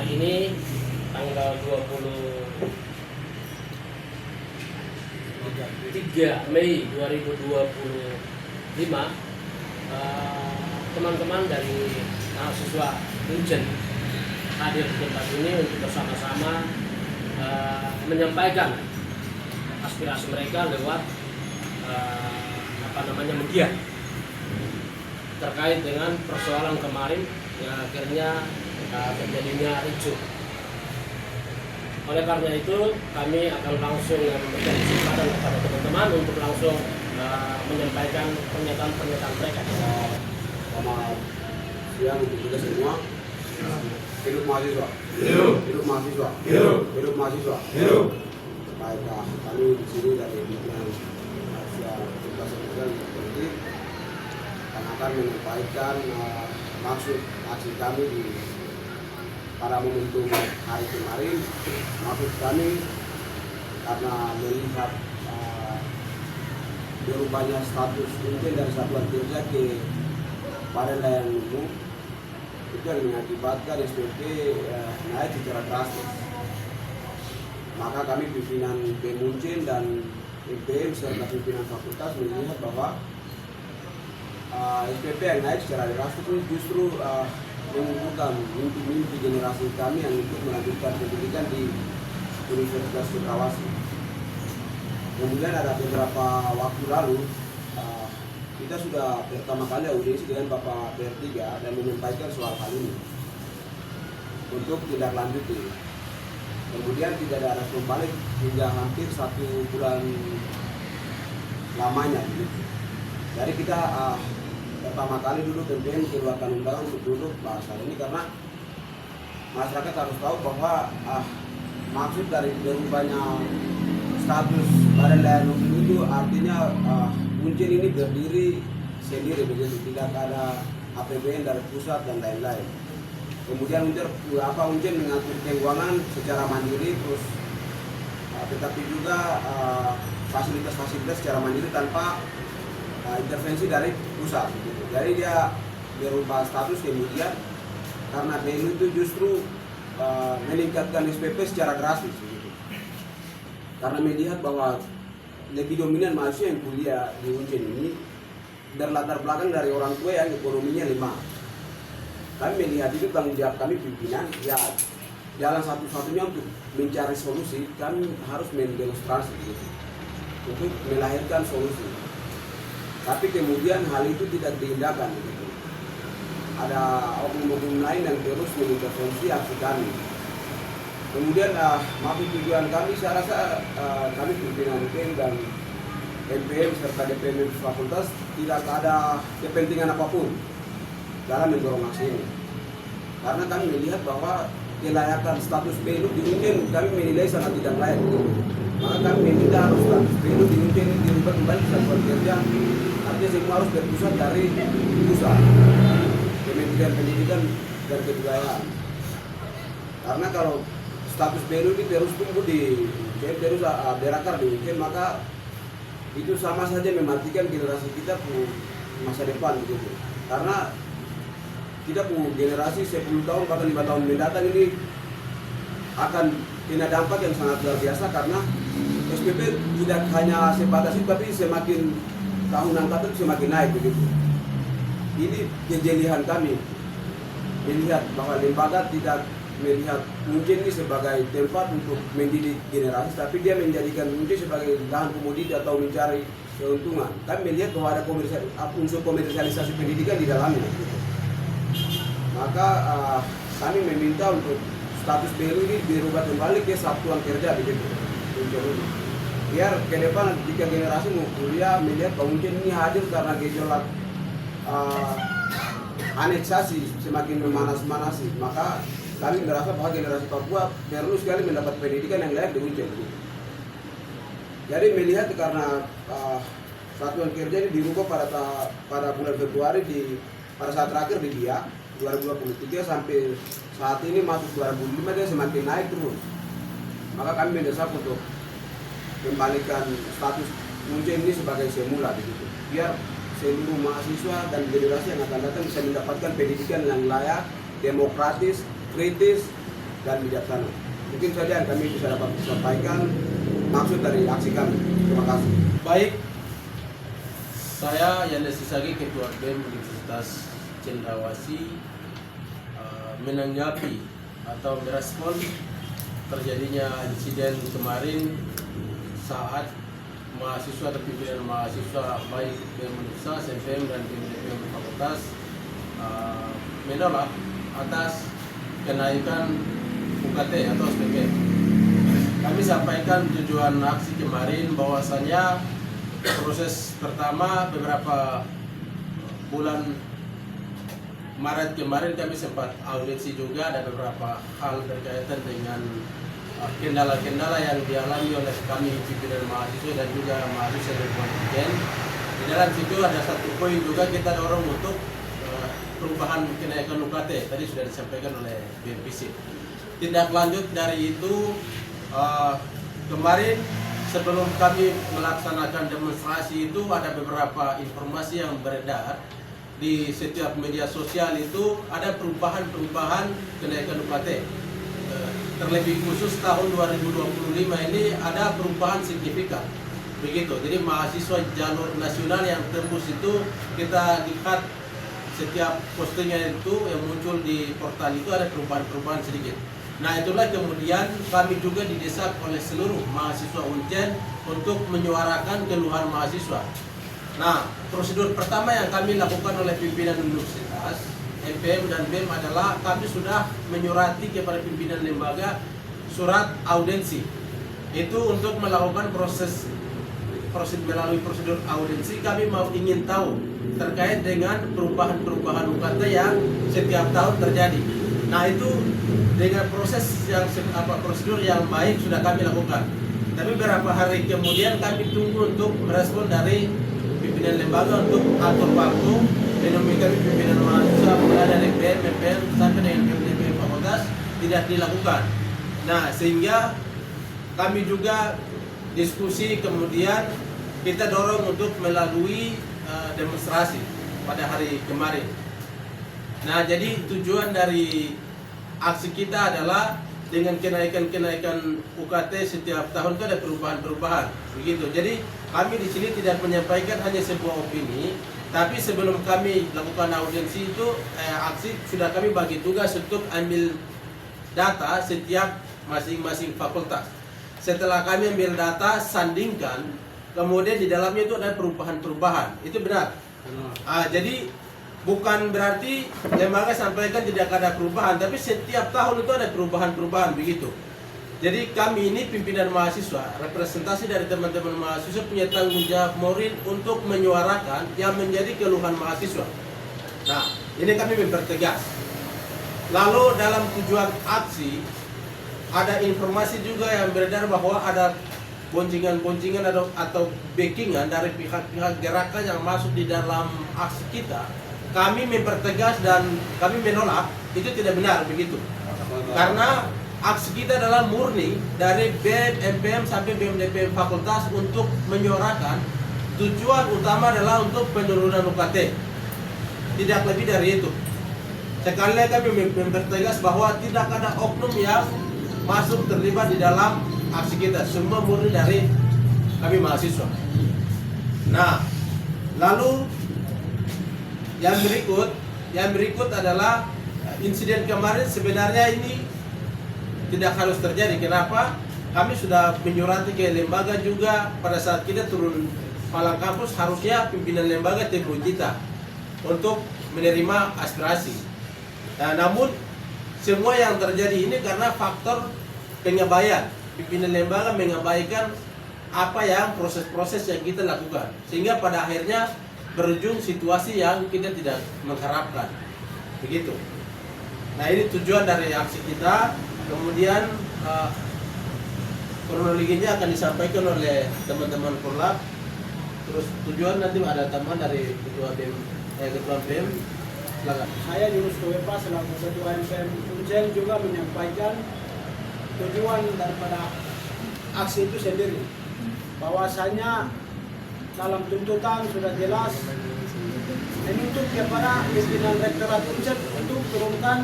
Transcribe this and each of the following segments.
hari ini tanggal 23 Mei 2025, teman-teman dari mahasiswa Unjen hadir di tempat ini untuk bersama-sama menyampaikan aspirasi mereka lewat media terkait dengan persoalan kemarin yang akhirnya terjadinya ricuh. Oleh karena itu kami akan langsung memberikan kesempatan kepada teman-teman untuk langsung menyampaikan pernyataan mereka. Selamat siang untuk kita semua. Hidup mahasiswa. Hidup mahasiswa. Hidup mahasiswa. Baiklah, kami di sini dari pimpinan Asia Fakultas Ekonomi Politik akan menyampaikan maksud aksi kami pada momentum hari kemarin. Maksud kami karena melihat berubahnya status Unjen dari satuan kerja ke badan layanan umum, itu yang mengakibatkan SPP naik secara drastis. Maka kami pimpinan BEM Unjen dan MPM serta pimpinan fakultas melihat bahwa SPP yang naik secara drastis ini justru mengumpulkan mimpi-mimpi generasi kami yang untuk melanjutkan pendidikan di Universitas Sulawesi. Kemudian ada beberapa waktu lalu kita sudah pertama kali audiensi dengan Bapak PR3 dan menyampaikan soal hal ini untuk tidak lanjuti. Kemudian tidak ada respon balik hingga hampir 1 bulan lamanya begitu. Jadi kita pertama kali dulu BEM keluarkan undangan untuk duduk bahas hal ini karena masyarakat harus tahu bahwa maksud dari berubahnya status badan layanan umum itu artinya Unjen ini berdiri sendiri begitu, tidak ada APBN dari pusat dan lain-lain. Kemudian Unjen mengatur keuangan secara mandiri, terus tetapi juga fasilitas-fasilitas secara mandiri tanpa intervensi dari pusat. Gitu. Jadi dia berubah status kemudian karena BEM itu justru meningkatkan SPP secara drastis. Gitu. Karena melihat bahwa lebih dominan mahasiswa yang kuliah di Unjen ini berlatar belakang dari orang tua yang ekonominya lemah. Kami melihat itu tanggung jawab kami pimpinan, ya jalan satu-satunya untuk mencari solusi, kami harus mendemonstrasi gitu, untuk melahirkan solusi. Tapi kemudian hal itu tidak diindahkan gitu. Ada oknum-oknum lain yang terus mengintervensi aksi kami. Kemudian maksud tujuan kami, saya rasa kami pimpinan BEM dan MPM serta DPM fakultas tidak ada kepentingan apapun dalam mendorong aksi ini. Karena kami melihat bahwa kelayakan status BEM di Unjen kami menilai sangat tidak layak. Maka kami meminta harus status BEM di Unjen ini dirubah kembali satuan kerja. Artinya semua harus berpusat dari pusat, Kementerian Pendidikan dan Kebudayaan. Karena kalau status BEM ini terus tumbuh di Unjen, terus berakar di Unjen, maka itu sama saja mematikan generasi kita ke masa depan gitu. Karena kita punya generasi 10 tahun bahkan 5 tahun mendatang ini akan kena dampak yang sangat luar biasa karena SPP tidak hanya sebatas itu tapi semakin tahun angkatan semakin naik begitu. Ini kejelian kami melihat bahwa lembaga tidak melihat Unjen ini sebagai tempat untuk mendidik generasi, tapi dia menjadikan Unjen sebagai lahan komoditi atau mencari keuntungan. Kami melihat bahwa ada unsur komersialisasi pendidikan di dalamnya. Maka kami meminta untuk status BEM ini dirubah kembali ke satuan kerja begitu. Biar ke depan jika generasi mau kuliah melihat bahwa Unjen ini hadir karena gejolak aneksasi semakin memanas-manasi, maka kami merasa bahwa generasi Papua perlu sekali mendapat pendidikan yang layak di Unjen. Jadi melihat karena satuan kerja ini dirubah pada bulan Februari pada saat terakhir di BIA 2023 sampai saat ini masuk 2005 dia semakin naik terus. Maka kami mendesak untuk kembalikan status Unjen ini sebagai semula begitu. Biar seluruh mahasiswa dan generasi yang akan datang bisa mendapatkan pendidikan yang layak, demokratis, kritis, dan bijaksana. Mungkin saja yang kami bisa dapat sampaikan maksud dari aksi kami. Terima kasih. Baik, saya Yandes Sisagi, Ketua BEM Universitas Cendrawasih, menanggapi atau merespon terjadinya insiden kemarin saat mahasiswa atau pimpinan mahasiswa baik BEM Universitas, SMPM dan BEM Fakultas menolak atas kenaikan UKT atau SPP. Kami sampaikan tujuan aksi kemarin bahwasanya proses pertama beberapa bulan Maret kemarin kami sempat audiensi juga, ada beberapa hal berkaitan dengan kendala-kendala yang dialami oleh kami pimpinan mahasiswa dan juga mahasiswa dari konten. Di dalam situ ada satu poin juga kita dorong untuk perubahan kenaikan UKT. Tadi sudah disampaikan oleh BMPC. Tindak lanjut dari itu, kemarin sebelum kami melaksanakan demonstrasi itu ada beberapa informasi yang beredar di setiap media sosial, itu ada perubahan kenaikan UKT. Terlebih khusus tahun 2025 ini ada perubahan signifikan. Begitu. Jadi mahasiswa jalur nasional yang tembus itu kita lihat setiap postingan itu yang muncul di portal itu ada perubahan-perubahan sedikit. Nah, itulah kemudian kami juga didesak oleh seluruh mahasiswa Unjen untuk menyuarakan keluhan mahasiswa. Nah, prosedur pertama yang kami lakukan oleh pimpinan universitas, MPM dan BEM adalah kami sudah menyurati kepada pimpinan lembaga surat audiensi. Itu untuk melakukan melalui prosedur audiensi kami ingin tahu terkait dengan perubahan-perubahan UKT yang setiap tahun terjadi. Nah, itu dengan prosedur yang baik sudah kami lakukan. Tapi beberapa hari kemudian kami tunggu untuk merespon dari pimpinan lembaga untuk atur waktu menemui kami pimpinan mahasiswa mulai dari BEM, MPM sampai dengan BEM Fakultas tidak dilakukan. Nah, sehingga kami juga diskusi, kemudian kita dorong untuk melalui demonstrasi pada hari kemarin. Nah, jadi tujuan dari aksi kita adalah dengan kenaikan UKT setiap tahun itu ada perubahan-perubahan, begitu. Jadi kami di sini tidak menyampaikan hanya sebuah opini, tapi sebelum kami lakukan audiensi itu aksi sudah kami bagi tugas untuk ambil data setiap masing-masing fakultas. Setelah kami ambil data, sandingkan, kemudian di dalamnya itu ada perubahan-perubahan. Itu benar. Jadi bukan berarti lembaga sampaikan tidak ada perubahan, tapi setiap tahun itu ada perubahan-perubahan, begitu. Jadi kami ini pimpinan mahasiswa, representasi dari teman-teman mahasiswa punya tanggung jawab moral untuk menyuarakan yang menjadi keluhan mahasiswa. Nah, ini kami mempertegas. Lalu dalam tujuan aksi, ada informasi juga yang beredar bahwa ada boncingan-boncingan atau backingan dari pihak-pihak gerakan yang masuk di dalam aksi kita. Kami mempertegas dan kami menolak, itu tidak benar, begitu. Karena aksi kita adalah murni dari BEM, MPM sampai BEM DPM Fakultas untuk menyuarakan tujuan utama adalah untuk penurunan UKT. Tidak lebih dari itu. Sekali lagi kami mempertegas bahwa tidak ada oknum yang masuk terlibat di dalam aksi kita. Semua murni dari kami mahasiswa. Nah, lalu yang berikut adalah insiden kemarin sebenarnya ini tidak harus terjadi. Kenapa? Kami sudah menyurati ke lembaga juga pada saat kita turun palang kampus, harusnya pimpinan lembaga tegur kita untuk menerima aspirasi. Nah, namun semua yang terjadi ini karena faktor pengabaian. Pimpinan lembaga mengabaikan apa yang proses-proses yang kita lakukan, sehingga pada akhirnya berujung situasi yang kita tidak mengharapkan, begitu. Nah, ini tujuan dari aksi kita. Kemudian kronologinya akan disampaikan oleh teman-teman Korlap. Terus tujuan nanti ada tambahan dari ketua BEM. Silakan. Saya Yunus Kowepa selaku ketua MPM Unjen juga menyampaikan tujuan daripada aksi itu sendiri. Bahwasanya dalam tuntutan sudah jelas menuntut kepada pimpinan Rektorat Unjen untuk turunkan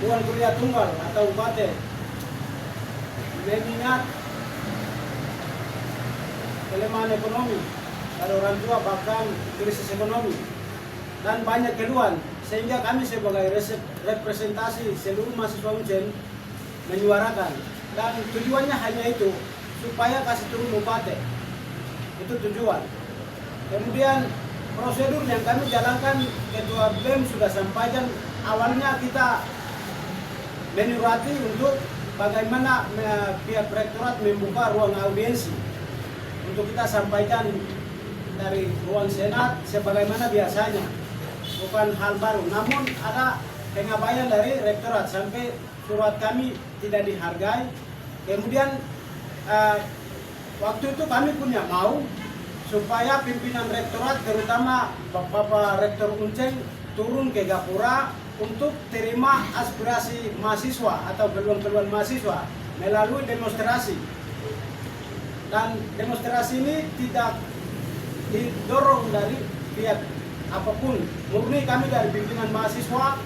uang kuliah tunggal atau UKT, mengingat kelemahan ekonomi dari orang tua bahkan krisis ekonomi dan banyak keluhan, sehingga kami sebagai representasi seluruh mahasiswa Unsel menyuarakan, dan tujuannya hanya itu, supaya kasih turun UKT, itu tujuan. Kemudian prosedur yang kami jalankan, Ketua BEM sudah sampaikan, awalnya kita menyurati untuk bagaimana pihak rektorat membuka ruang audiensi untuk kita sampaikan dari ruang senat sebagaimana biasanya, bukan hal baru. Namun ada pengabaian dari rektorat sampai surat kami tidak dihargai. Kemudian waktu itu kami punya mau supaya pimpinan rektorat, terutama Bapak Rektor Unsel, turun ke Gapura untuk terima aspirasi mahasiswa atau keluhan-keluhan mahasiswa melalui demonstrasi. Dan demonstrasi ini tidak didorong dari pihak apapun, murni kami dari pimpinan mahasiswa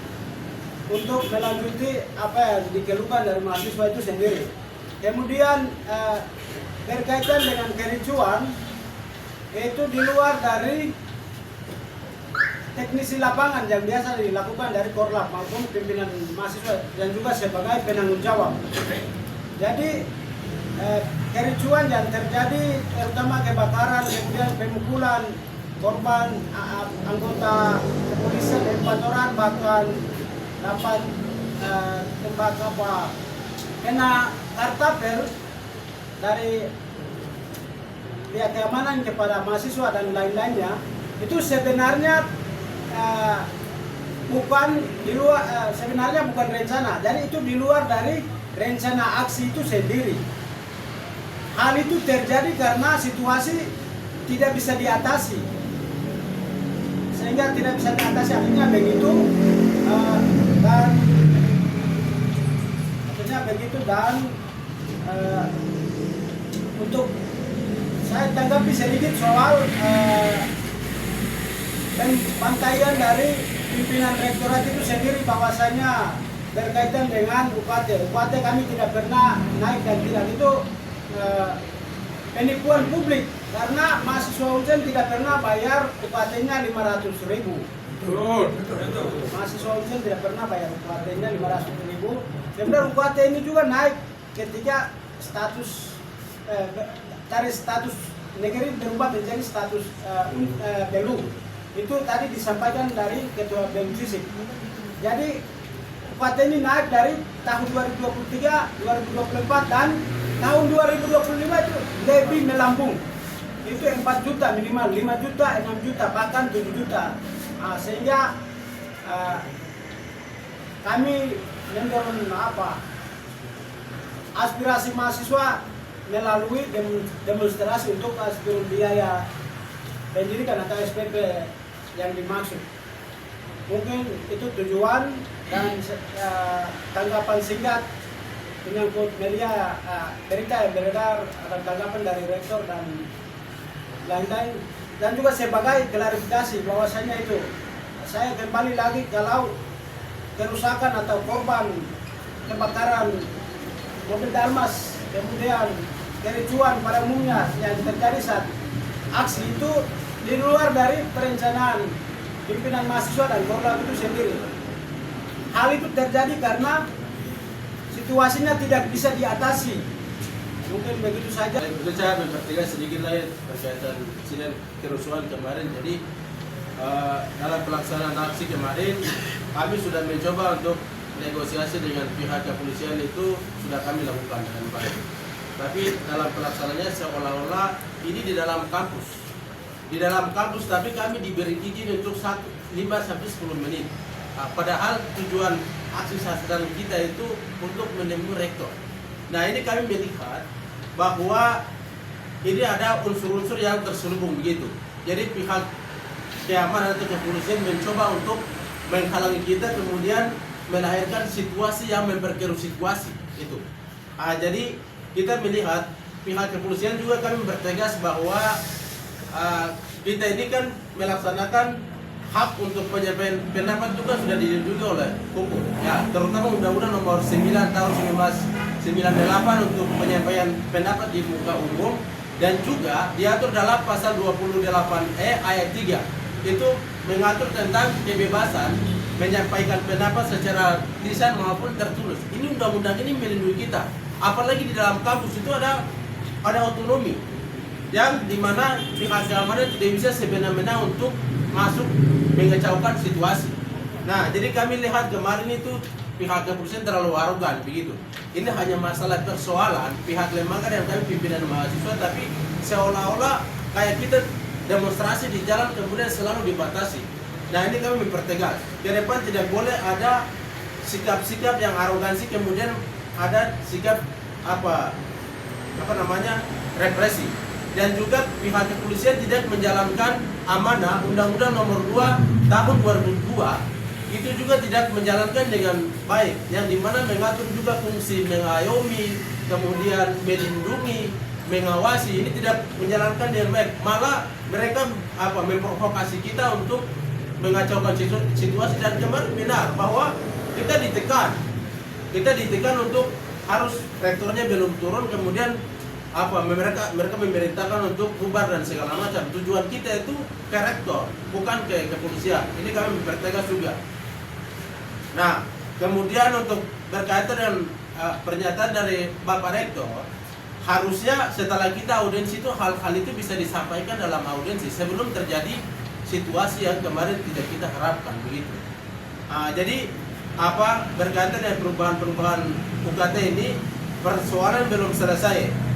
untuk melanjuti apa yang dikeluhkan dari mahasiswa itu sendiri. Kemudian berkaitan dengan kericuan, itu di luar dari teknisi lapangan yang biasa dilakukan dari Korlap maupun pimpinan mahasiswa dan juga sebagai penanggung jawab. Jadi kericuan yang terjadi, terutama kebakaran, kemudian pemukulan korban, anggota kepolisian 4 orang bahkan dapat tembak kena kartapel dari pihak keamanan kepada mahasiswa dan lain-lainnya, itu sebenarnya sebenarnya bukan rencana. Jadi itu di luar dari rencana aksi itu sendiri. Hal itu terjadi karena situasi tidak bisa diatasi, sehingga tidak bisa diatasi, akhirnya begitu dan untuk saya tanggapi sedikit soal pembantaian dari pimpinan rektorat itu sendiri, bahwasanya berkaitan dengan UKT. UKT kami tidak pernah naik dan tidak, itu penipuan publik karena mahasiswa Unsel tidak pernah bayar UKT-nya 500.000. Mahasiswa Unsel tidak pernah bayar UKT-nya 500.000. Kemudian UKT ini juga naik ketika status dari status negeri berubah menjadi status belu. Itu tadi disampaikan dari Ketua BEM Sisik. Jadi UKT ini naik dari tahun 2023, 2024 dan tahun 2025 itu lebih melambung. Itu 4 juta minimal, 5 juta, 6 juta, bahkan 7 juta. Sehingga kami mendorong aspirasi mahasiswa melalui demonstrasi untuk aspirasi biaya pendidikan atau SPP yang dimaksud. Mungkin itu tujuan dan tanggapan singkat menyangkut media berita yang beredar akan tanggapan dari rektor dan lain-lain, dan juga sebagai klarifikasi bahwasanya itu saya kembali lagi, kalau kerusakan atau korban kebakaran mobil Dalmas kemudian kericuan pada umumnya yang terjadi saat aksi itu di luar dari perencanaan pimpinan mahasiswa dan Korlap itu sendiri. Hal itu terjadi karena situasinya tidak bisa diatasi. Mungkin begitu saja. Itu saya mempertegas sedikit lagi berkaitan insiden kerusuhan kemarin. Jadi dalam pelaksanaan aksi kemarin kami sudah mencoba untuk negosiasi dengan pihak kepolisian, itu sudah kami lakukan dengan baik. Tapi dalam pelaksanaannya seolah-olah ini di dalam kampus. Di dalam kampus, tapi kami diberi izin untuk 5-10 menit. Padahal tujuan aksi sasaran kita itu untuk menemui rektor. Nah, ini kami melihat bahwa ini ada unsur-unsur yang terselubung begitu. Jadi pihak keamanan atau kepolisian mencoba untuk menghalangi kita, kemudian melahirkan situasi yang memperkeruh situasi itu. Jadi kita melihat pihak kepolisian juga kami bertegas bahwa kita ini kan melaksanakan hak untuk penyampaian pendapat juga sudah dilindungi oleh hukum. Ya, terutama Undang-Undang Nomor 9 Tahun 1998 untuk penyampaian pendapat di muka umum, dan juga diatur dalam pasal 28E ayat 3. Itu mengatur tentang kebebasan menyampaikan pendapat secara lisan maupun tertulis. Ini undang-undang ini melindungi kita. Apalagi di dalam kampus itu ada otonomi yang dimana pihak keamanan tidak bisa semena-mena untuk masuk mengacaukan situasi. Nah, jadi kami lihat kemarin itu pihak kepolisian terlalu arogan begitu. Ini hanya masalah persoalan pihak lembaga dan kami pimpinan mahasiswa, tapi seolah-olah kayak kita demonstrasi di jalan kemudian selalu dibatasi. Nah, ini kami mempertegas. Ke depan tidak boleh ada sikap-sikap yang arogansi, kemudian ada sikap represi. Dan juga pihak kepolisian tidak menjalankan amanah Undang-Undang Nomor 2 Tahun 2002, itu juga tidak menjalankan dengan baik, yang dimana mengatur juga fungsi mengayomi, kemudian melindungi, mengawasi. Ini tidak menjalankan dengan baik, malah mereka memprovokasi kita untuk mengacaukan situasi. Dan kemarin benar bahwa kita ditekan untuk harus rektornya belum turun, kemudian mereka memerintahkan untuk bubar dan segala macam. Tujuan kita itu ke rektor, bukan ke kepolisian. Ini kami mempertegas juga. Nah, kemudian untuk berkaitan dengan pernyataan dari Bapak Rektor, harusnya setelah kita audiensi itu hal-hal itu bisa disampaikan dalam audiensi sebelum terjadi situasi yang kemarin tidak kita harapkan begitu. Jadi berkaitan dengan perubahan UKT ini, persoalan belum selesai.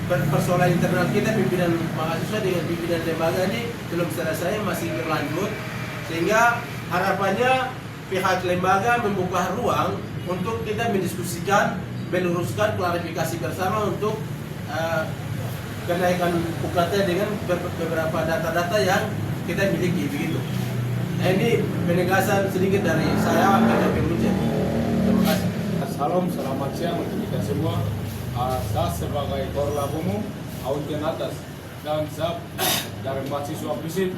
Persoalan internal kita pimpinan mahasiswa dengan pimpinan lembaga ini belum selesai, masih berlanjut, sehingga harapannya pihak lembaga membuka ruang untuk kita mendiskusikan, meluruskan, klarifikasi bersama untuk kenaikan UKT dengan beberapa data-data yang kita miliki begitu. Nah, ini penegasan sedikit dari saya, Kak Pengujian. Terima kasih. Salam, selamat siang untuk kita semua. Saya sebagai Korlap Umum Audien Atas dan saya dari mahasiswa FISIP,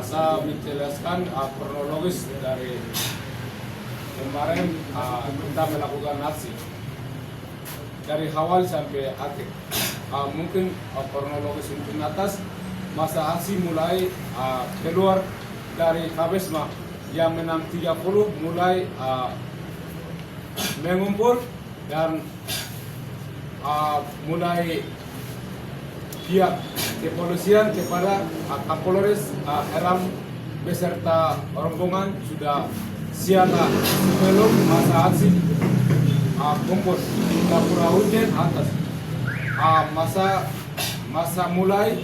saya menjelaskan kronologis dari kemarin kita melakukan aksi dari awal sampai akhir. Mungkin kronologis untuk atas, masa aksi mulai keluar dari Kabesma jam 6.30 mulai mengumpul dan mulai pihak kepolisian kepada Kapolres Heram beserta rombongan sudah siaga sebelum masa aksi kumpul di Gapura Hujan atas. Masa mulai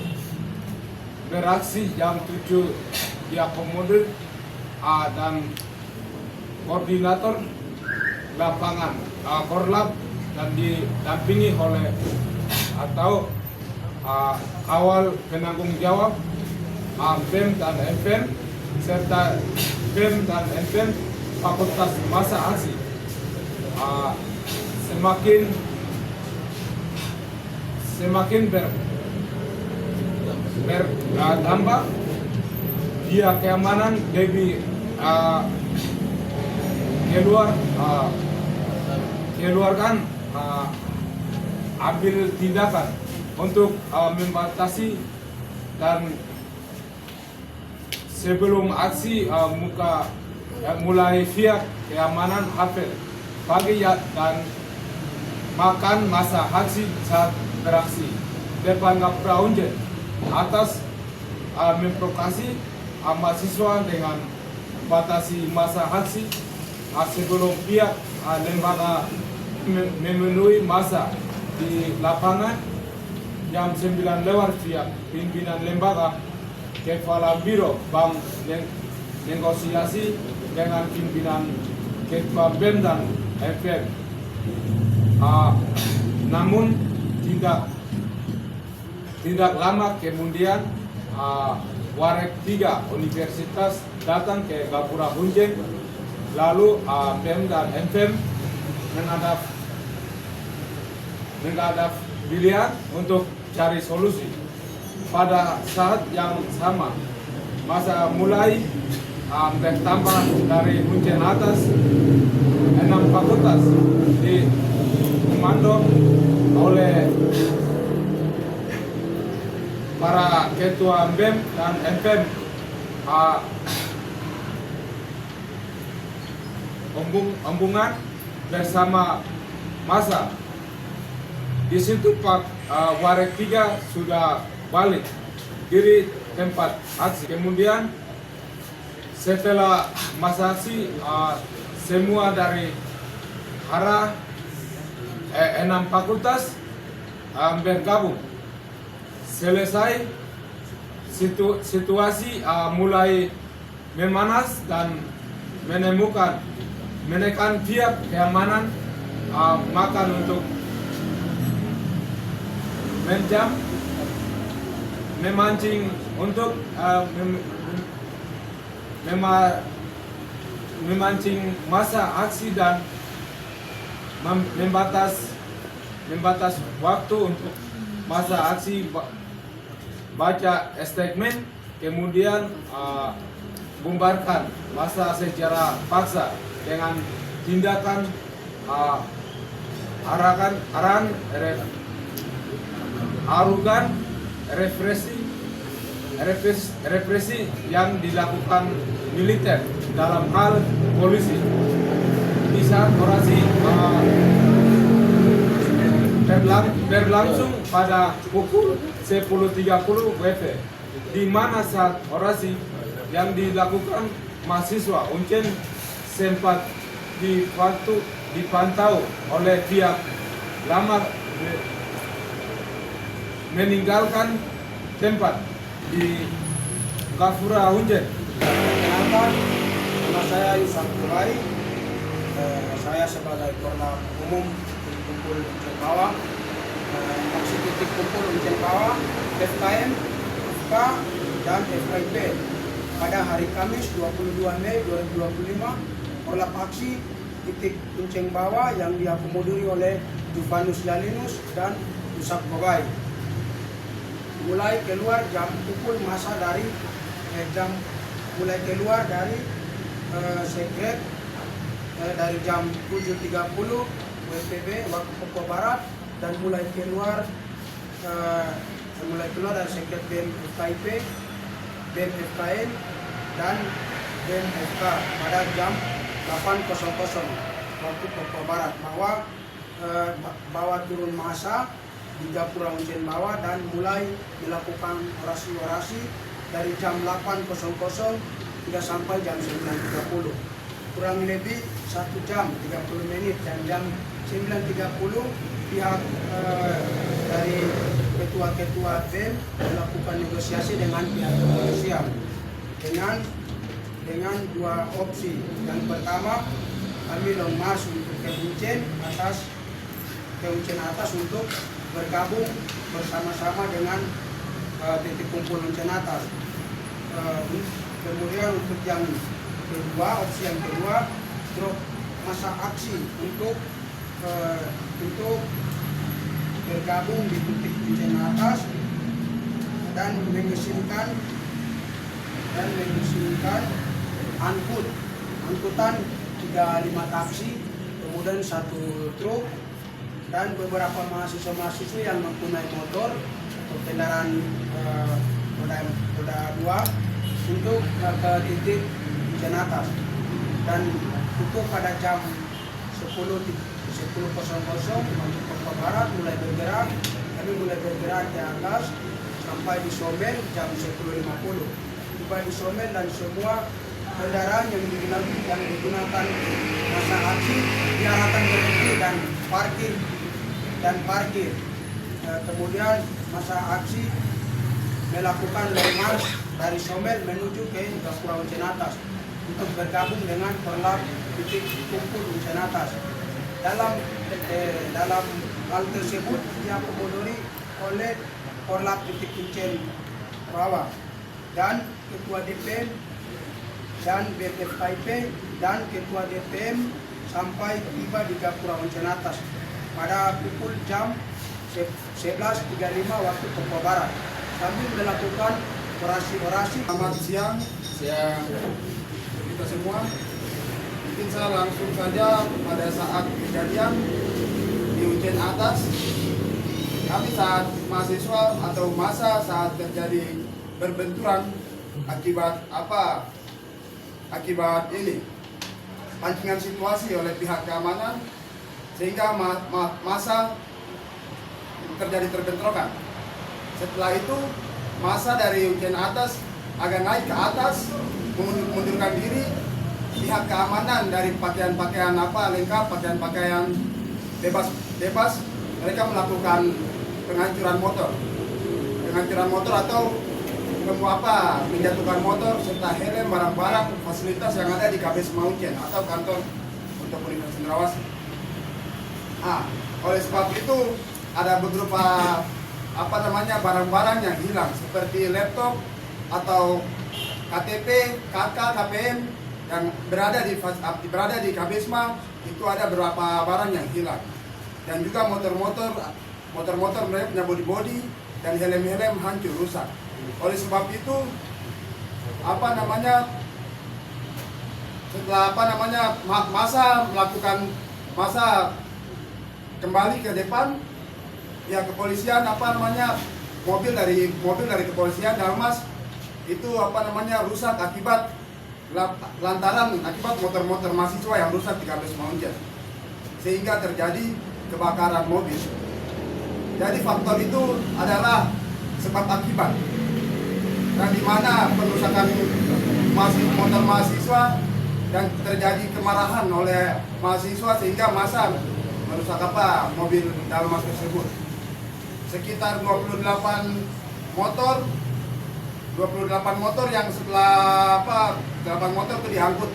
beraksi jam 7 diakomodir dan koordinator lapangan Korlap dan didampingi oleh atau awal penanggung jawab BEM dan FM serta BEM dan FM Fakultas Masa Aksi semakin bertambah. Dia keamanan lebih keluarkan ambil tindakan untuk membatasi, dan sebelum aksi mulai pihak keamanan hafal pagi dan makan masa aksi saat beraksi depan Gapura Hujan atas memprovokasi mahasiswa dengan batasi masa aksi sebelum pihak lembaga memenuhi masa di lapangan jam 9 lewat. Pihak pimpinan lembaga kepala biro bank negosiasi dengan pimpinan ketua BEM dan FM. Namun tidak lama kemudian Warek 3 Universitas datang ke Gapura Hujan, lalu BEM dan FM menghadap pilihan untuk cari solusi. Pada saat yang sama masa mulai bertambah dari Huncen atas 6 fakultas di komando oleh para ketua BEM dan MPM Ombungan bersama masa. Di situ Pak Warek 3 sudah balik diri tempat aksi. Kemudian setelah masa aksi semua dari arah 6 fakultas bergabung. Selesai situasi mulai memanas dan menekan pihak keamanan makan untuk memancing untuk memancing masa aksi dan membatas waktu untuk masa aksi baca statement, kemudian bubarkan masa secara paksa dengan tindakan arogan represi yang dilakukan militer dalam hal polisi. Di saat orasi berlangsung pada pukul 10.30 WIB, di mana saat orasi yang dilakukan mahasiswa Uncen sempat dipantau oleh pihak Lamar meninggalkan tempat di Gapura Uncen. Perkenalkan, nama saya Yusuf Kurai. Saya sebagai Korlap Umum Kumpul Uncen Bawah. Maksud titik kumpul Uncen Bawah, FKM, FK, dan FKIP. Pada hari Kamis 22 Mei 2025, Korlap aksi titik Uncen Bawah yang diakomodori oleh Juvanus Jalinus dan Yusuf Kurai. Mulai keluar jam pukul masa dari mulai keluar dari sekret dari jam 7.30 WIB waktu Papua Barat, dan mulai keluar dari sekret BEM FKIP, BEM FKN, dan BEM FK pada jam 8.00 waktu Papua Barat, bahwa turun massa di Gapura Uncen Bawah dan mulai melakukan orasi-orasi dari jam 8.00 hingga sampai jam 9.30, kurang lebih 1 jam 30 menit, dan jam 9.30 pihak dari ketua-ketua BEM melakukan negosiasi dengan pihak kepolisian dengan 2 opsi. Yang pertama, kami long march untuk ke Uncen atas untuk bergabung bersama-sama dengan titik kumpul Uncen atas. Kemudian untuk yang kedua, opsi yang kedua, drop masa aksi untuk bergabung di titik Uncen atas dan mengizinkan angkutan 35 taksi, kemudian 1 truk, dan beberapa mahasiswa-mahasiswa yang mempunyai motor atau kendaraan roda 2 untuk ke titik Uncen atas. Dan itu pada jam 10.00 untuk Papua Barat mulai bergerak. Kami mulai bergerak ke atas sampai di Somel jam 10.50. Tiba di Somel dan semua kendaraan yang digunakan masa aksi diarahkan berhenti dan parkir. Kemudian masa aksi melakukan long march dari Somel menuju ke Gapura Uncen atas untuk bergabung dengan Korlap titik kumpul Uncen atas. Dalam hal tersebut diakomodori oleh Korlap titik Uncen Bawah dan Ketua DPM dan BFKIP dan Ketua DPM sampai tiba di Gapura Uncen atas pada pukul jam 11.35 waktu Papua Barat, sambil melakukan orasi-orasi. Selamat siang kita semua. Mungkin saya langsung saja pada saat kejadian di Ujen Atas. Kami saat mahasiswa atau masa saat terjadi berbenturan akibat apa? Akibat ini pancingan situasi oleh pihak keamanan sehingga masa terjadi terbentrokan. Setelah itu masa dari Ujen Atas agak naik ke atas mengundurkan diri. Pihak keamanan dari pakaian-pakaian lengkap, pakaian-pakaian bebas, mereka melakukan penghancuran motor atau menjatuhkan motor serta helm, barang-barang fasilitas yang ada di Kabesma Ujen atau kantor untuk Universitas Cendrawasih. Oleh sebab itu ada beberapa barang-barang yang hilang seperti laptop atau KTP, KK, KPM yang berada di Kabesma. Itu ada beberapa barang yang hilang dan juga motor-motor mereka punya bodi-bodi dan helm-helm hancur rusak. Oleh sebab itu setelah masa kembali ke depan, ya kepolisian mobil dari kepolisian Dalmas itu rusak akibat motor-motor mahasiswa yang rusak di Kabesma Ujen sehingga terjadi kebakaran mobil. Jadi faktor itu adalah sebab akibat dan di mana perusakan motor mahasiswa dan terjadi kemarahan oleh mahasiswa sehingga massa merusak mobil Dalmas tersebut. Sekitar 28 motor yang setelah 8 motor itu diangkut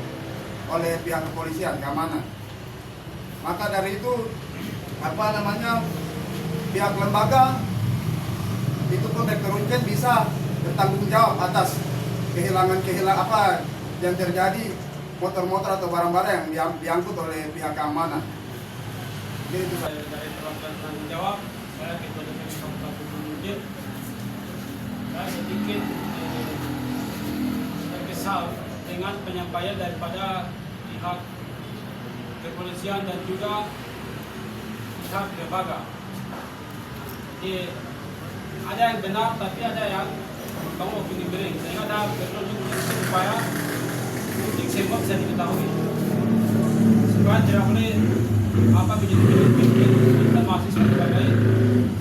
oleh pihak kepolisian keamanan. Maka dari itu pihak lembaga itu pun Rektor Ujen bisa bertanggung jawab atas kehilangan yang terjadi motor-motor atau barang-barang yang diangkut oleh pihak keamanan. Dari perwakilan tanggung jawab, saya Ketua DPD Kabupaten Ujen. Saya sedikit terkesal dengan penyampaian daripada pihak kepolisian dan juga pihak lembaga. Jadi ada yang benar tapi ada yang kamu opini bering. Sehingga ada perlu supaya publik semua bisa diketahui. Supaya tidak boleh menjadi kita mahasiswa sebagai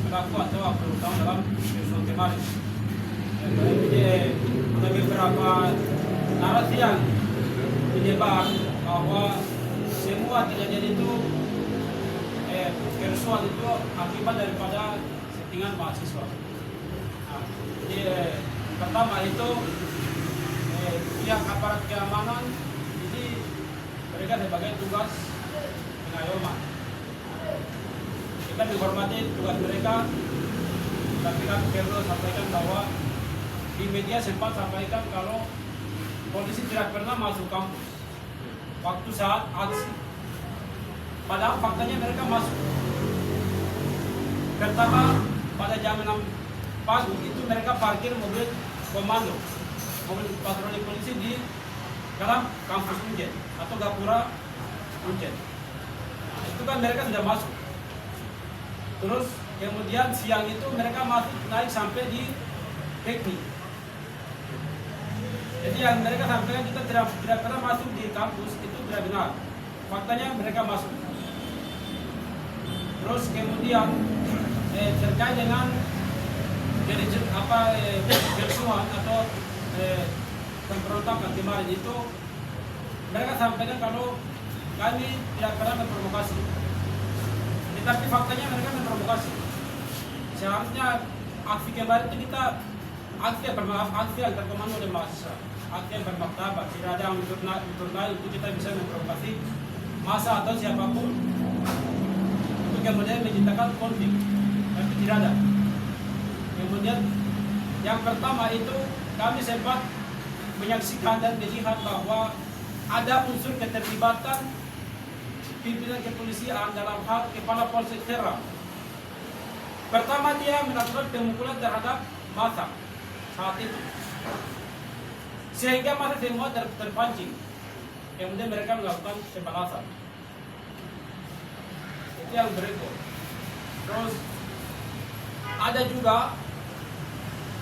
pelaku atau aktor utama dalam peristiwa kemarin. Jadi ada beberapa narasi yang menyebar bahwa semua kejadian itu kerusuhan itu akibat daripada settingan mahasiswa. Jadi pertama itu pihak aparat keamanan jadi mereka sebagai tugas pengayoman. Kita menghormati tugas mereka, tapi kan perlu sampaikan bahwa di media sempat sampaikan kalau polisi tidak pernah masuk kampus waktu saat aksi. Padahal faktanya mereka masuk. Pertama pada jam 6 pagi itu mereka parkir mobil komando, mobil patroli polisi di dalam kampus Ujen atau Gapura Ujen. Itu kan mereka sudah masuk. Terus kemudian siang itu mereka masuk naik sampai di teknik. Jadi yang mereka sampaikan kita tidak pernah masuk di kampus itu tidak benar. Faktanya mereka masuk. Terus kemudian terkait dengan kerusuhan atau pemberontakan kemarin itu mereka sampaikan kalau kami tidak pernah memprovokasi. Tetapi faktanya mereka memprovokasi. Seharusnya aksi kemarin itu kita aksi yang terkomando oleh mahasiswa, aksi yang bermartabat, tidak ada unsur lain untuk kita bisa memprovokasi massa atau siapapun untuk kemudian menciptakan konflik, tapi tidak ada. Kemudian yang pertama itu kami sempat menyaksikan dan melihat bahwa ada unsur keterlibatan pimpinan kepolisian dalam hal Kepala Polsek Serang. Pertama dia melakukan pemukulan terhadap massa saat itu. Sehingga masa semua terpancing. Kemudian mereka melakukan pembalasan. Itu yang berikut. Terus ada juga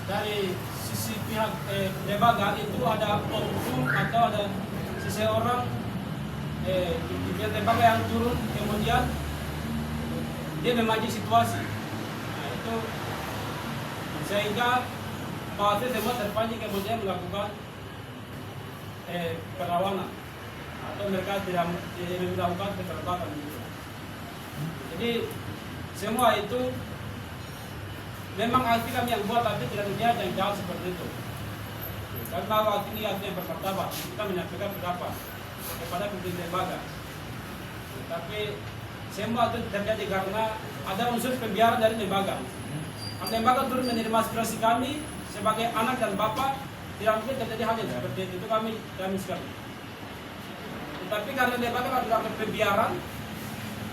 dari sisi pihak lembaga itu ada oknum atau ada seseorang di pihak lembaga yang turun kemudian dia memancing situasi. Nah, itu sehingga masa semua terpancing kemudian melakukan perlawanan atau mereka tidak melakukan keterlibatan. Jadi semua itu memang aksi kami yang buat, tapi tidak dilihat yang jauh seperti itu. Karena aksi ini aksi yang bermartabat, kita menyampaikan pendapat kepada pimpinan lembaga. Tapi semua itu terjadi karena ada unsur pembiaran dari lembaga. Karena lembaga turun menerima aspirasi kami sebagai anak dan bapak, tidak mungkin terjadi hal yang seperti itu kami sekali. Tapi karena lembaga melakukan pembiaran,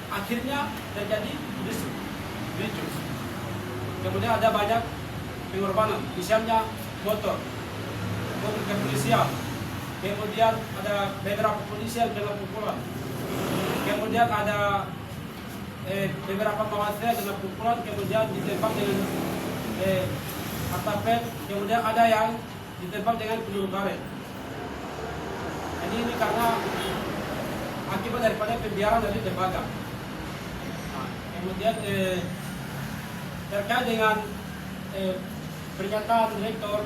akhirnya terjadi ricuh. Kemudian ada banyak pengorbanan, misalnya motor kepolisian, kemudian ada beberapa polisi yang kena pukulan, kemudian ada beberapa mahasiswa kena pukulan, kemudian ditembak dengan artefak, kemudian ada yang ditembak dengan peluru karet. Jadi ini karena akibat daripada pembiaran dari lembaga. Nah, kemudian terkait dengan pernyataan rektor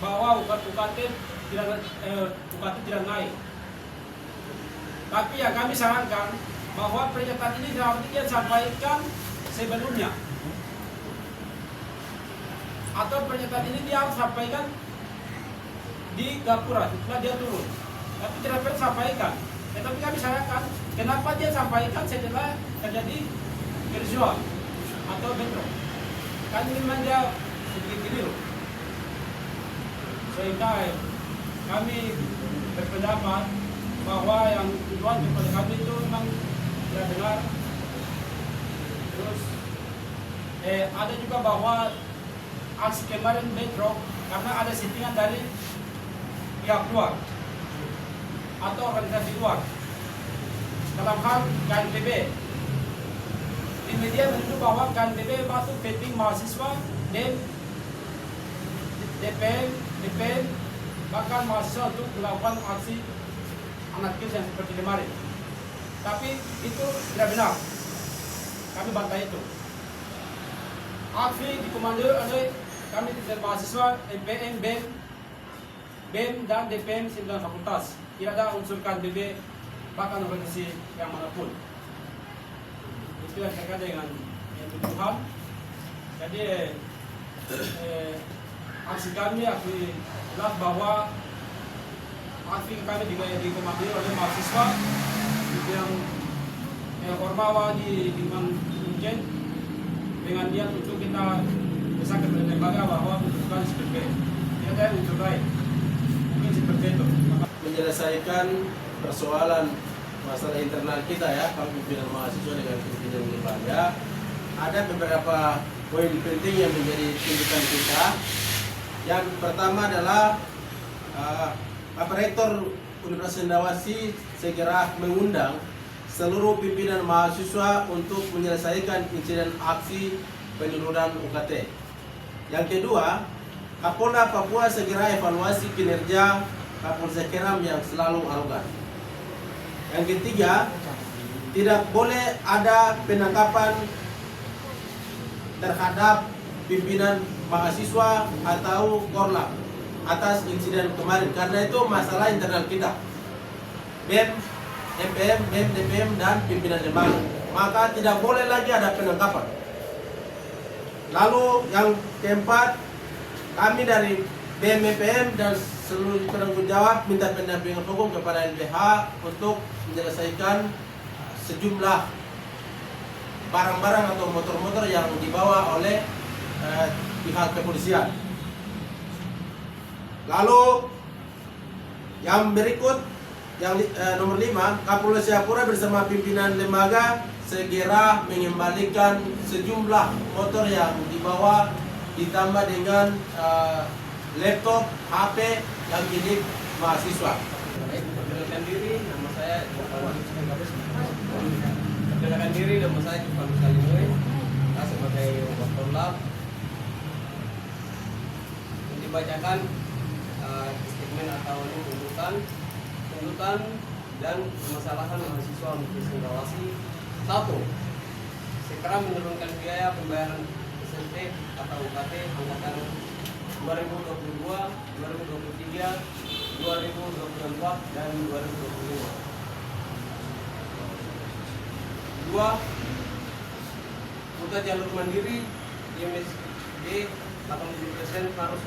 bahwa UKT tidak naik. Tapi yang kami sarankan bahwa pernyataan ini dia sampaikan sebelumnya, atau pernyataan ini dia harus sampaikan di Gapura setelah dia turun. Tapi tidak perlu sampaikan. Tetapi kami sarankan kenapa dia sampaikan setelah terjadi kerusuhan atau bentrok. Kan memang dia sedikit keliru. Sehingga kami berpendapat bahwa yang tujuan kepada kami itu memang tidak benar. Terus ada juga bahwa aksi kemarin bentrok karena ada settingan dari pihak luar atau organisasi luar dalam hal KNPB. Di media menunjuk bahwa KNPB masuk petting mahasiswa dan DPM bahkan mahasiswa untuk melakukan aksi anarkis yang seperti kemarin. Tapi itu tidak benar. Kami bantah itu. Aksi dikomando oleh kami dari mahasiswa MPM, BEM dan DPM 9 fakultas. Tidak ada unsur KNPB bahkan organisasi yang manapun. Itu yang terkait dengan tuduhan. Jadi aksi kami jelas bahwa aksi kami dikomandoi oleh mahasiswa yang Ormawa di Lingkungan Ujian dengan niat untuk kita bisa ke lembaga bahwa bukan seperti itu. Tidak ada unsur lain. Mungkin seperti itu. Menyelesaikan persoalan masalah internal kita ya, pimpinan mahasiswa dengan pimpinan lembaga. Ada beberapa poin penting yang menjadi tuntutan kita. Yang pertama adalah Bapak Rektor Universitas Cendrawasih segera mengundang seluruh pimpinan mahasiswa untuk menyelesaikan insiden aksi penyeluduhan UKT. Yang kedua, Kapolda Papua segera evaluasi kinerja Kapolsek Keram yang selalu arogan. Yang ketiga, tidak boleh ada penangkapan terhadap pimpinan mahasiswa atau korlap atas insiden kemarin, karena itu masalah internal kita, BEM, MPM, BEM, DPM, dan pimpinan lembaga. Maka tidak boleh lagi ada penangkapan. Lalu yang keempat, kami dari BEM, MPM, dan seluruh penanggung jawab minta pendampingan hukum kepada LBH untuk menyelesaikan sejumlah barang-barang atau motor-motor yang dibawa oleh pihak kepolisian. Lalu yang berikut, yang nomor 5, Kapolres Jayapura bersama pimpinan lembaga segera mengembalikan sejumlah motor yang dibawa, ditambah dengan laptop, HP yang milik mahasiswa. Perkenalkan diri, nama saya Perkenalkan diri, nama saya Jufan Salimwe. Saya sebagai wakil lab. Dibacakan statement atau tuntutan dan permasalahan mahasiswa Universitas Cendrawasih. 1. Segera menurunkan biaya pembayaran SMP atau UKT angkatan 2022, 2023, 2024 dan 2025. 2. Kuota jalur mandiri IMSD 80% harus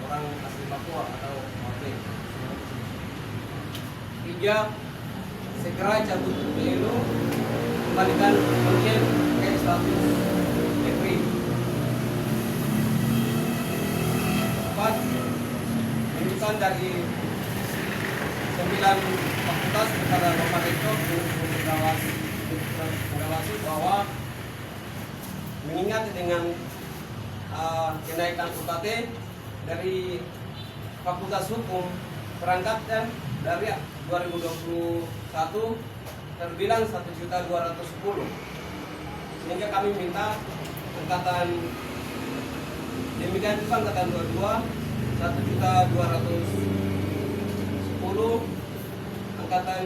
orang asli Papua atau OP. 3. Segera cabut pemilu, kembalikan mungkin ke status negeri. 4. Tuntutan dari 9 fakultas kepada Bapak Rektor Cendrawasih bahwa mengingat dengan kenaikan UKT dari Fakultas Hukum perangkatkan dari 2021 terbilang 1.210.000, sehingga kami minta angkatan demikian juga angkatan 22 1.210.000, angkatan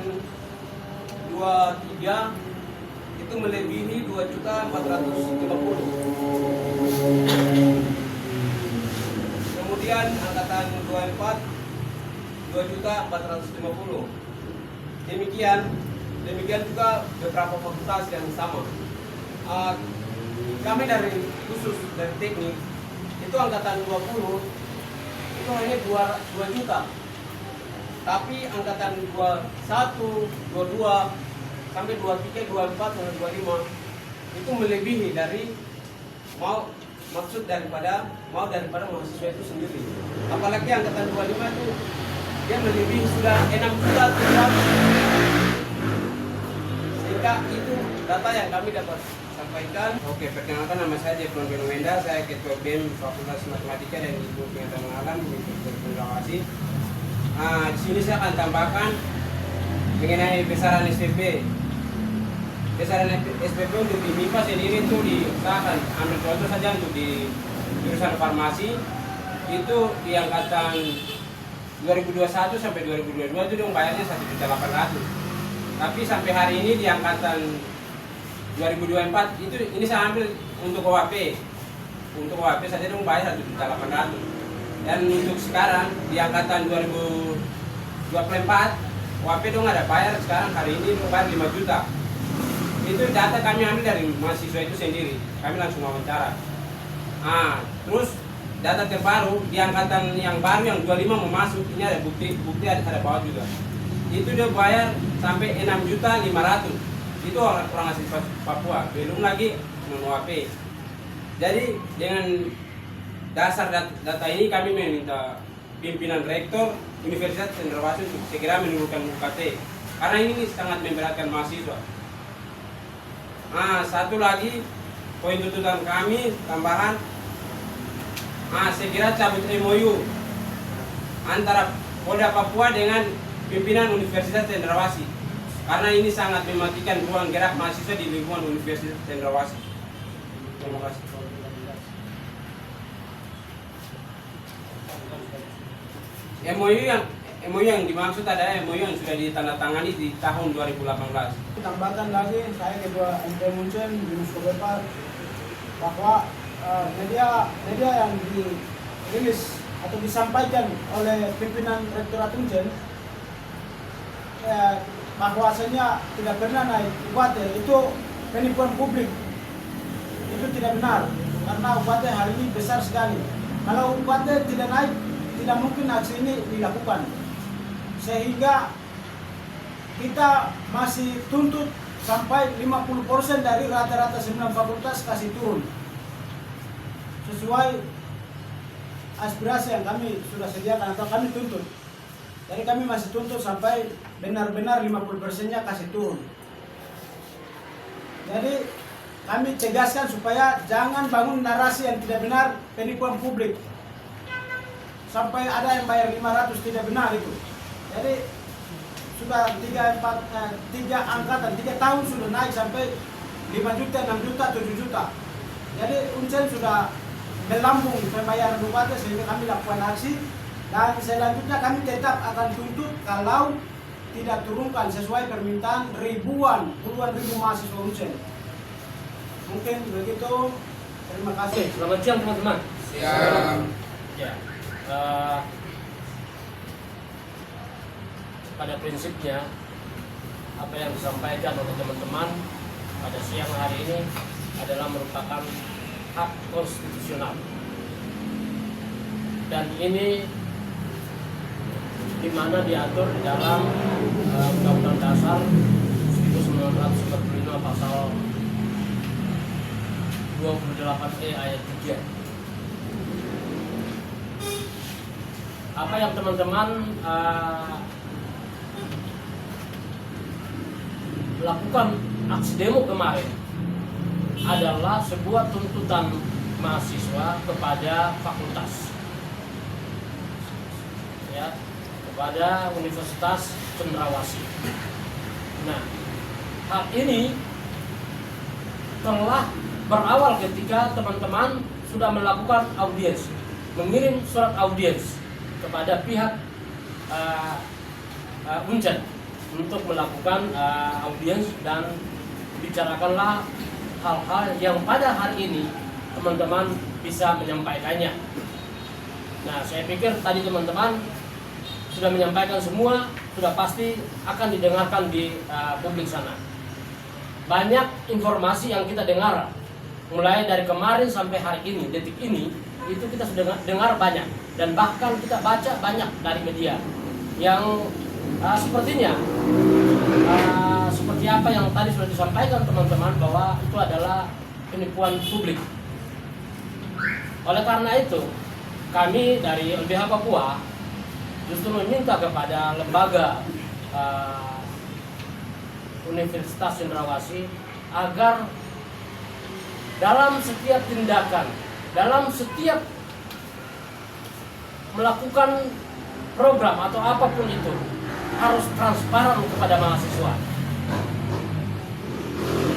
23 itu melebihi 2.450.000. Kemudian angkatan 24 2.450.000. Demikian juga beberapa fakultas yang sama. Kami dari khusus dari teknik itu angkatan 20 itu hanya 2 juta. Tapi angkatan 21, 22 sampai 23, 24 sampai 25 itu melebihi dari daripada mahasiswa itu sendiri. Apalagi angkatan 25 itu dia melebihi sudah 6 juta, sehingga itu data yang kami dapat sampaikan. Oke, perkenalkan nama saya Jefron Benuenda, saya Ketua BEM Fakultas Matematika dan Ilmu Pengetahuan Alam Universitas Cendrawasih. Di sini saya akan tambahkan mengenai besaran SPP. Besaran SPP untuk di MIPA sendiri itu diusahakan, ambil contoh saja untuk di jurusan farmasi itu di angkatan 2021 sampai 2022 itu dong bayarnya 1.800.000. Tapi sampai hari ini di angkatan 2024 itu ini saya ambil untuk OAP. Untuk OAP saja dong bayar 1.800.000. Dan untuk sekarang di angkatan 2024 OAP dong ada bayar sekarang hari ini dong bayar 5 juta. Itu data kami ambil dari mahasiswa itu sendiri. Kami langsung wawancara. Terus data terbaru di angkatan yang baru yang 25 mau masuk, ini ada bukti ada bawah juga. Itu dia bayar sampai 6.500.000. Itu orang asli Papua, belum lagi non-OAP. Jadi dengan dasar data ini kami meminta pimpinan rektor Universitas Cendrawasih untuk segera menurunkan UKT karena ini sangat memberatkan mahasiswa. Satu lagi poin tuntutan kami tambahan, segera cabut MOU antara Polda Papua dengan pimpinan Universitas Cendrawasih karena ini sangat mematikan ruang gerak mahasiswa di lingkungan Universitas Cendrawasih. Terima kasih. MOU yang dimaksud adalah MOU yang sudah ditandatangani di tahun 2018. Tambahkan lagi, saya Ketua MP Munchen, Yunus Kobepa, bahwa media yang dirilis atau disampaikan oleh pimpinan Rektorat Munchen bahwasanya tidak pernah naik UKT itu penipuan publik. Itu tidak benar karena UKT hari ini besar sekali. Kalau UKT tidak naik, tidak mungkin aksi ini dilakukan. Sehingga kita masih tuntut sampai 50% dari rata-rata 9 fakultas kasih turun. Sesuai aspirasi yang kami sudah sediakan atau kami tuntut. Jadi kami masih tuntut sampai benar-benar 50%-nya kasih turun. Jadi kami tegaskan supaya jangan bangun narasi yang tidak benar, penipuan publik. sampai ada yang bayar 500 tidak benar itu. Jadi sudah 3 angkatan, 3 tahun sudah naik sampai 5 juta, 6 juta, 7 juta. Jadi Uncen sudah melambung pembayaran UKT sehingga kami lakukan aksi, dan selanjutnya kami tetap akan tuntut kalau tidak turunkan sesuai permintaan puluhan ribu mahasiswa Uncen. Mungkin begitu. Terima kasih. Selamat siang teman-teman. Siap. Ya, pada prinsipnya apa yang disampaikan oleh teman-teman pada siang hari ini adalah merupakan hak konstitusional, dan ini di mana diatur di dalam Undang-Undang Dasar 1945 pasal 28E ayat 3. Apa yang teman-teman lakukan aksi demo kemarin adalah sebuah tuntutan mahasiswa kepada fakultas, ya, kepada Universitas Cendrawasih. Nah, hal ini telah berawal ketika teman-teman sudah melakukan audiens, mengirim surat audiens kepada pihak Uncen untuk melakukan audiens, dan bicarakanlah hal-hal yang pada hari ini teman-teman bisa menyampaikannya. Nah, saya pikir tadi teman-teman sudah menyampaikan semua, sudah pasti akan didengarkan di publik sana. Banyak informasi yang kita dengar mulai dari kemarin sampai hari ini, detik ini, itu kita sudah dengar banyak, dan bahkan kita baca banyak dari media yang sepertinya seperti apa yang tadi sudah disampaikan teman-teman, bahwa itu adalah penipuan publik. Oleh karena itu, kami dari LBH Papua justru meminta kepada lembaga Universitas Cendrawasih agar dalam setiap tindakan, dalam setiap melakukan program atau apapun itu, harus transparan kepada mahasiswa.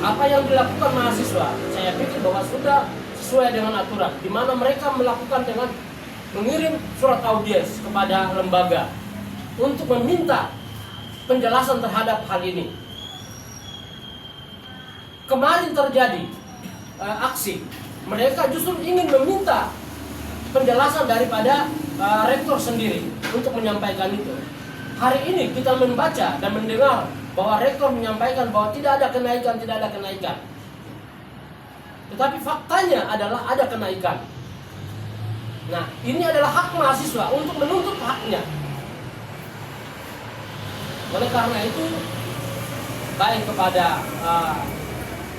Apa yang dilakukan mahasiswa, saya pikir bahwa sudah sesuai dengan aturan, di mana mereka melakukan dengan mengirim surat audiens kepada lembaga untuk meminta penjelasan terhadap hal ini. Kemarin terjadi aksi, mereka justru ingin meminta penjelasan daripada rektor sendiri untuk menyampaikan itu. Hari ini kita membaca dan mendengar bahwa rektor menyampaikan bahwa tidak ada kenaikan. Tetapi faktanya adalah ada kenaikan. Nah, ini adalah hak mahasiswa untuk menuntut haknya. Oleh karena itu, baik kepada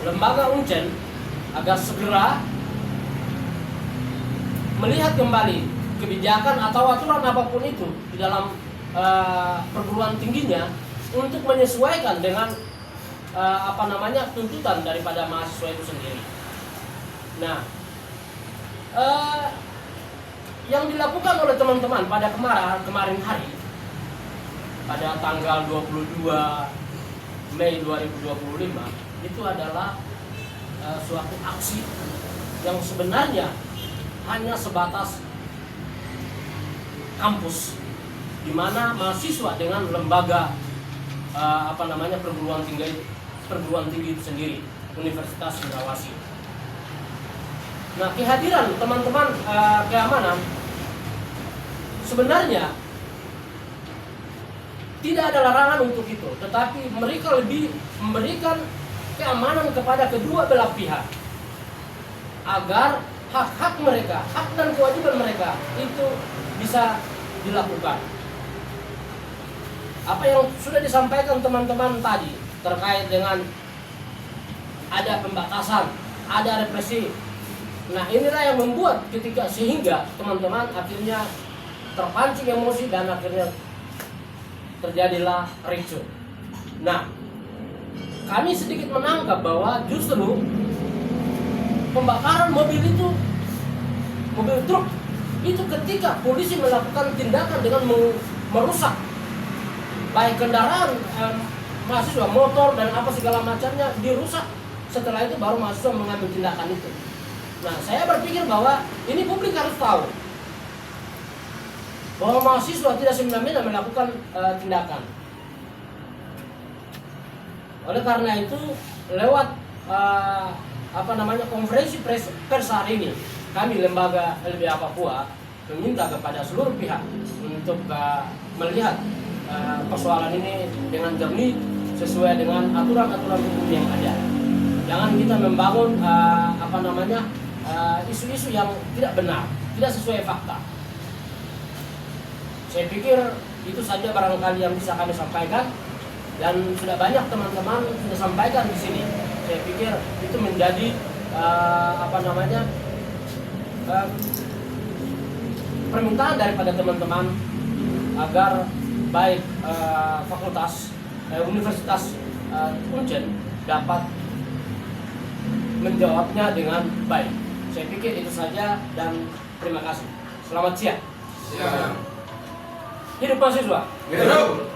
lembaga Uncen agar segera melihat kembali kebijakan atau aturan apapun itu di dalam perguruan tingginya untuk menyesuaikan dengan tuntutan daripada mahasiswa itu sendiri. Nah, yang dilakukan oleh teman-teman pada kemarin hari, pada tanggal 22 Mei 2025, itu adalah suatu aksi yang sebenarnya hanya sebatas kampus, di mana mahasiswa dengan lembaga perguruan tinggi itu sendiri, Universitas Cendrawasih. Nah, kehadiran teman-teman keamanan sebenarnya tidak ada larangan untuk itu, tetapi mereka lebih memberikan keamanan kepada kedua belah pihak agar hak-hak mereka, hak dan kewajiban mereka itu bisa dilakukan. Apa yang sudah disampaikan teman-teman tadi terkait dengan ada pembatasan, ada represi. Nah, inilah yang membuat sehingga teman-teman akhirnya terpancing emosi dan akhirnya terjadilah ricuh. Nah, kami sedikit menangkap bahwa justru pembakaran mobil itu, mobil truk itu ketika polisi melakukan tindakan dengan merusak baik kendaraan mahasiswa, motor dan apa segala macamnya dirusak. Setelah itu baru mahasiswa mengambil tindakan itu. Nah, saya berpikir bahwa ini publik harus tahu bahwa mahasiswa tidak semena-mena melakukan tindakan. Oleh karena itu, lewat konferensi pers hari ini, kami lembaga LBH Papua meminta kepada seluruh pihak untuk melihat persoalan ini dengan jernih sesuai dengan aturan-aturan hukum yang ada. Jangan kita membangun isu-isu yang tidak benar, tidak sesuai fakta. Saya pikir itu saja barangkali yang bisa kami sampaikan, dan sudah banyak teman-teman sudah sampaikan di sini. Saya pikir itu menjadi permintaan daripada teman-teman agar baik fakultas Universitas Unsur dapat menjawabnya dengan baik. Saya pikir itu saja dan terima kasih. Selamat siang. Ya. Hidup mahasiswa. Hidup.